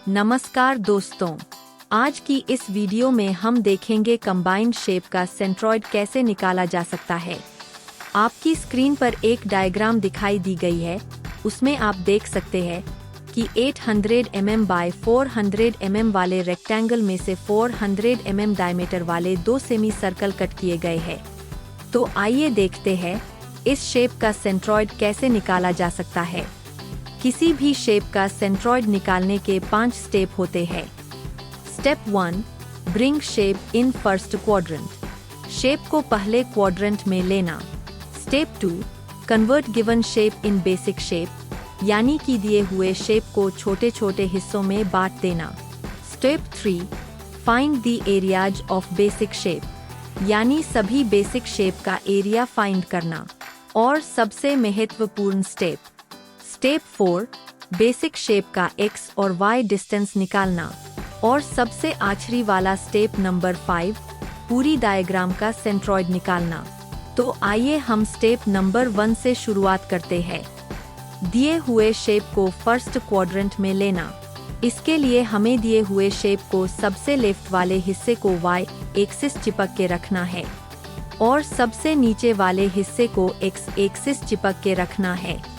नमस्कार दोस्तों, आज की इस वीडियो में हम देखेंगे कंबाइंड शेप का सेंट्रॉइड कैसे निकाला जा सकता है। आपकी स्क्रीन पर एक डायग्राम दिखाई दी गई है। उसमें आप देख सकते हैं कि 800 mm बाय 400 mm वाले रेक्टेंगल में से 400 mm डायमीटर वाले दो सेमी सर्कल कट किए गए हैं। तो आइए देखते हैं इस शेप का सेंट्रॉइड कैसे निकाला जा सकता है। किसी भी शेप का सेंट्रॉइड निकालने के 5 स्टेप होते हैं। Step 1, bring shape in first quadrant. Shape को पहले क्वाड्रेंट में लेना। Step 2, convert given shape in basic shape, यानी कि दिए हुए शेप को छोटे छोटे हिस्सों में बांट देना। Step 3, find the areas of basic shape, यानी सभी बेसिक शेप का एरिया फाइंड करना। और सबसे महत्वपूर्ण स्टेप 4, बेसिक शेप का x और y डिस्टेंस निकालना। और सबसे आखिरी वाला स्टेप नंबर 5, पूरी डायग्राम का सेंट्रॉइड निकालना। तो आइए हम स्टेप नंबर 1 से शुरुआत करते हैं। दिए हुए शेप को फर्स्ट क्वाड्रेंट में लेना। इसके लिए हमें दिए हुए शेप को सबसे लेफ्ट वाले हिस्से को y एक्सिस चिपक के रखना है और सबसे नीचे वाले हिस्से को x एक्सिस चिपक के रखना है।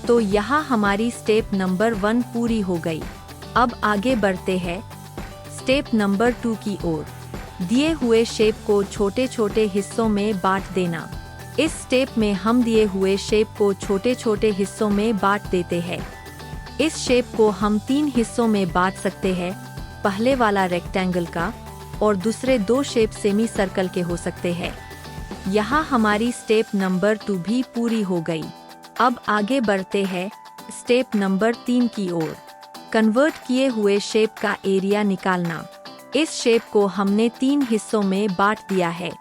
तो यहाँ हमारी स्टेप नंबर 1 पूरी हो गई। अब आगे बढ़ते हैं स्टेप नंबर 2 की ओर। दिए हुए शेप को छोटे छोटे हिस्सों में बांट देना। इस स्टेप में हम दिए हुए शेप को छोटे छोटे हिस्सों में बांट देते हैं। इस शेप को हम 3 हिस्सों में बांट सकते हैं। पहले वाला रेक्टेंगल का और दूसरे 2 शेप सेमी सर्कल के हो सकते हैं। यहाँ हमारी स्टेप नंबर 2 भी पूरी हो गई। अब आगे बढ़ते हैं स्टेप नंबर 3 की ओर। कन्वर्ट किए हुए शेप का एरिया निकालना। इस शेप को हमने 3 हिस्सों में बांट दिया है।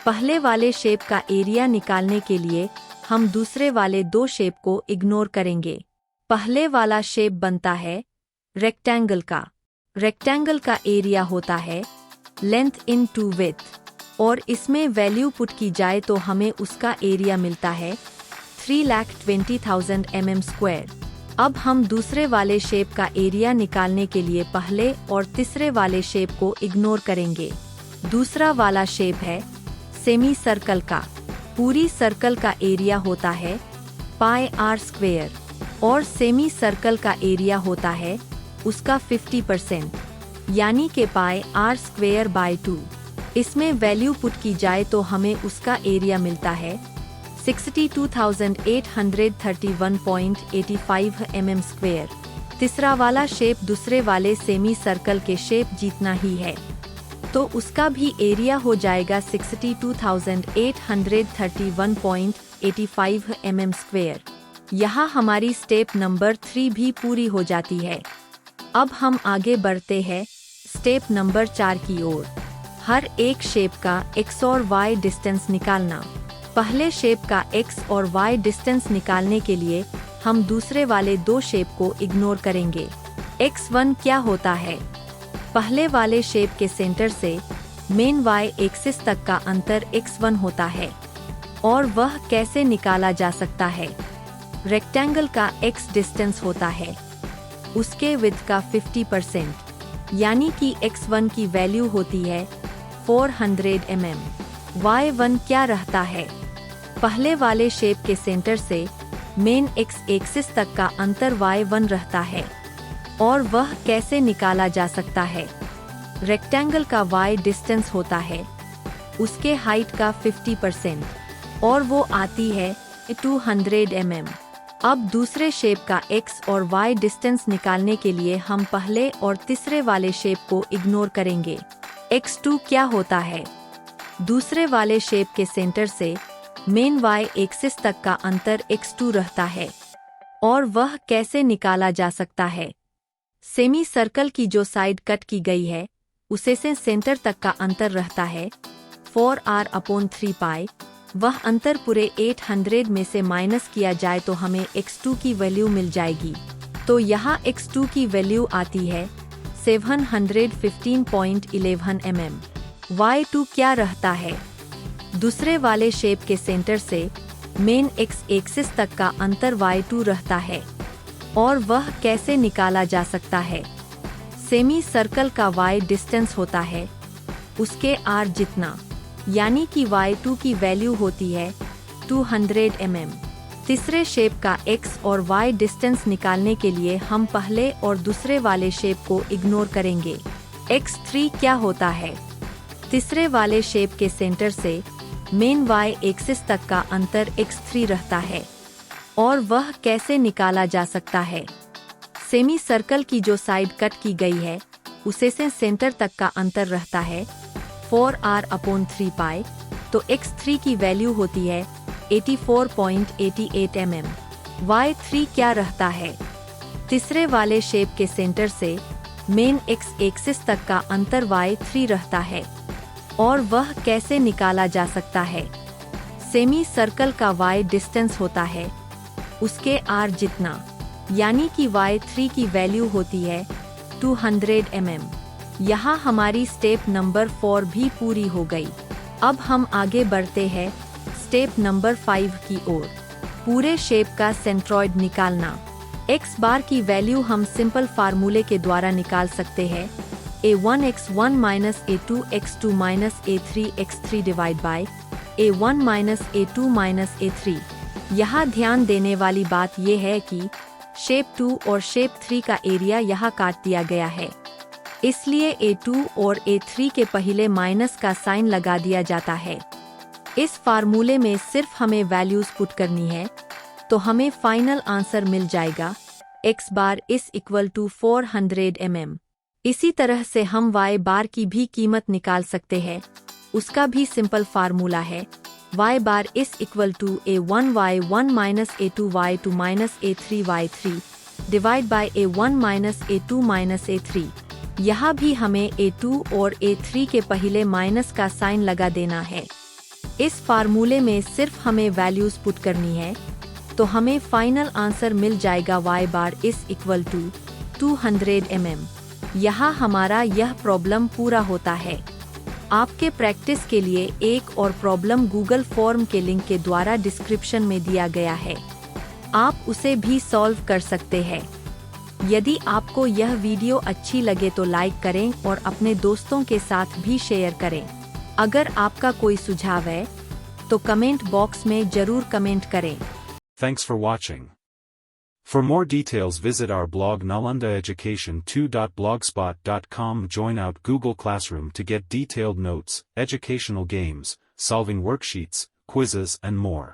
पहले वाले शेप का एरिया निकालने के लिए हम दूसरे वाले 2 शेप को इग्नोर करेंगे। पहले वाला शेप बनता है रेक्टेंगल का। रेक्टेंगल का एरिया होता है लेंथ इन टू विड्थ, और इसमें वैल्यू पुट की जाए तो हमें उसका एरिया मिलता है 3,20,000 mm²। अब हम दूसरे वाले शेप का एरिया निकालने के लिए पहले और तीसरे वाले शेप को इग्नोर करेंगे। दूसरा वाला शेप है सेमी सर्कल का। पूरी सर्कल का एरिया होता है πr², और सेमी सर्कल का एरिया होता है उसका 50%, यानी कि πr²/2। इसमें वैल्यू पुट की जाए तो हमें उसका एरिया मिलता है 62,831.85 mm²। तीसरा वाला शेप दूसरे वाले सेमी सर्कल के शेप जितना ही है, तो उसका भी एरिया हो जाएगा 62,831.85 mm²। यहाँ हमारी स्टेप नंबर 3 भी पूरी हो जाती है। अब हम आगे बढ़ते हैं स्टेप नंबर 4 की ओर। हर एक शेप का x और y डिस्टेंस निकालना। पहले शेप का x और y डिस्टेंस निकालने के लिए हम दूसरे वाले 2 शेप को इग्नोर करेंगे। x1 क्या होता है? पहले वाले शेप के सेंटर से मेन y एक्सिस तक का अंतर x1 होता है, और वह कैसे निकाला जा सकता है? रेक्टेंगल का x डिस्टेंस होता है उसके विड्थ का 50%, यानी कि x1 की वैल्यू होती है 400 mm। y1 क्या रहता है? पहले वाले शेप के सेंटर से मेन x एक्सिस तक का अंतर y1 रहता है, और वह कैसे निकाला जा सकता है? रेक्टेंगल का y डिस्टेंस होता है उसके हाइट का 50%, और वो आती है 200 mm। अब दूसरे शेप का x और y डिस्टेंस निकालने के लिए हम पहले और तीसरे वाले शेप को इग्नोर करेंगे। x2 क्या होता है? दूसरे वाले शेप के सेंटर से मेन y एक्सिस तक का अंतर x2 रहता है, और वह कैसे निकाला जा सकता है? सेमी सर्कल की जो साइड कट की गई है उसे से सेंटर तक का अंतर रहता है 4r/3π। वह अंतर पूरे 800 में से माइनस किया जाए तो हमें x2 की वैल्यू मिल जाएगी। तो यहाँ x2 की वैल्यू आती है 715.11 mm। y2 क्या रहता है? दूसरे वाले शेप के सेंटर से मेन x एक्सिस तक का अंतर y2 रहता है, और वह कैसे निकाला जा सकता है? सेमी सर्कल का y डिस्टेंस होता है उसके r जितना, यानी कि y2 की वैल्यू होती है 200 mm। तीसरे शेप का x और y डिस्टेंस निकालने के लिए हम पहले और दूसरे वाले शेप को इग्नोर करेंगे। x3 क्या होता है? तीसरे वाले शेप के सेंटर से मेन y एक्सिस तक का अंतर x3 रहता है और वह कैसे निकाला जा सकता है? सेमी सर्कल की जो साइड कट की गई है उसे से सेंटर तक का अंतर रहता है 4r/3 पाई, तो x3 की वैल्यू होती है 84.88 mm। y3 क्या रहता है? तीसरे वाले शेप के सेंटर से मेन x एक्सिस तक का अंतर y3 रहता है और वह कैसे निकाला जा सकता है? सेमी सर्कल का y डिस्टेंस होता है उसके r जितना, यानी कि y3 की वैल्यू होती है 200 mm। यहाँ हमारी स्टेप नंबर 4 भी पूरी हो गई। अब हम आगे बढ़ते हैं स्टेप नंबर 5 की ओर। पूरे शेप का सेंट्रॉइड निकालना। x बार की वैल्यू हम सिंपल फार्मूले के द्वारा निकाल सकते हैं a1 x1 minus a2 x2 minus a3 x3 divide by a1 minus a2 minus a3। यहाँ ध्यान देने वाली बात यह है कि शेप 2 और शेप 3 का एरिया यहाँ काट दिया गया है, इसलिए a2 और a3 के पहले माइनस का साइन लगा दिया जाता है। इस फार्मूले में सिर्फ हमें वैल्यूज पुट करनी है तो हमें फाइनल आंसर मिल जाएगा x bar is equal to 400 mm। इसी तरह से हम y बार की भी कीमत निकाल सकते हैं, उसका भी सिंपल फार्मूला है y bar is equal to a1 y1 minus a2 y2 minus a3 y3 divide by a1 minus a2 minus a3। यहाँ भी हमें a2 और a3 के पहले माइनस का साइन लगा देना है। इस फार्मूले में सिर्फ हमें वैल्यूज पुट करनी है तो हमें फाइनल आंसर मिल जाएगा y bar is equal to 200 mm। यहाँ हमारा यह प्रॉब्लम पूरा होता है। आपके प्रैक्टिस के लिए एक और प्रॉब्लम गूगल फॉर्म के लिंक के द्वारा डिस्क्रिप्शन में दिया गया है, आप उसे भी सॉल्व कर सकते हैं। यदि आपको यह वीडियो अच्छी लगे तो लाइक करें और अपने दोस्तों के साथ भी शेयर करें। अगर आपका कोई सुझाव है तो कमेंट बॉक्स में जरूर कमेंट करें। Thanks for watching. For more details visit our blog nalandaeducation2.blogspot.com. Join out Google Classroom to get detailed notes, educational games, solving worksheets, quizzes and more.